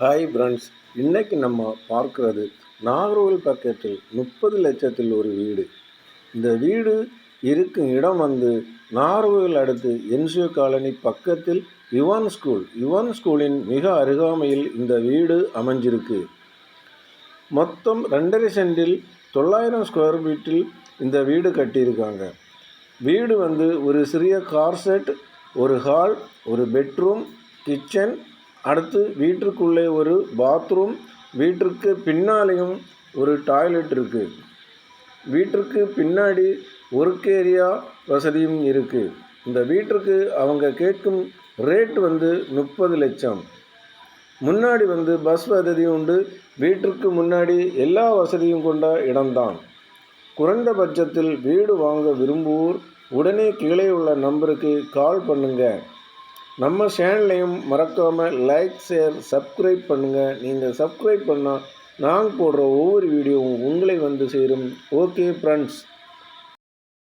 Hi friends, இன்னைக்கு நம்ம பார்க்கிறது நாகர்கோவில் பக்கத்தில் 30 லட்சத்தில் ஒரு வீடு. இந்த வீடு இருக்கும் இடம் வந்து நாகர்கோவில் அடுத்து என்ஜிஓ காலனி பக்கத்தில் யுவன் ஸ்கூலின் மிக அருகாமையில் இந்த வீடு அமைஞ்சிருக்கு. மொத்தம் 2.5 சென்டில் 900 ஸ்கொயர் ஃபீட்டில் இந்த வீடு கட்டியிருக்காங்க. வீடு வந்து ஒரு சிறிய கார் செட், ஒரு ஹால், ஒரு பெட்ரூம், கிச்சன், அடுத்து வீட்டிற்குள்ளே ஒரு பாத்ரூம், வீட்டிற்கு பின்னாலேயும் ஒரு டாய்லெட் இருக்குது. வீட்டிற்கு பின்னாடி ஒர்க் ஏரியா வசதியும் இருக்குது. இந்த வீட்டிற்கு அவங்க கேட்கும் ரேட் வந்து 30 லட்சம். முன்னாடி வந்து பஸ் வசதி உண்டு. வீட்டிற்கு முன்னாடி எல்லா வசதியும் கொண்ட இடம்தான். குறைந்த பட்சத்தில் வீடு வாங்க விரும்புவோர் உடனே கீழே உள்ள நம்பருக்கு கால் பண்ணுங்க. நம்ம சேனலையும் மறக்காமல் லைக், ஷேர், சப்ஸ்கிரைப் பண்ணுங்கள். நீங்கள் சப்ஸ்கிரைப் பண்ணால் நாங்கள் போடுற ஒவ்வொரு வீடியோவும் உங்களை வந்து சேரும். Okay friends.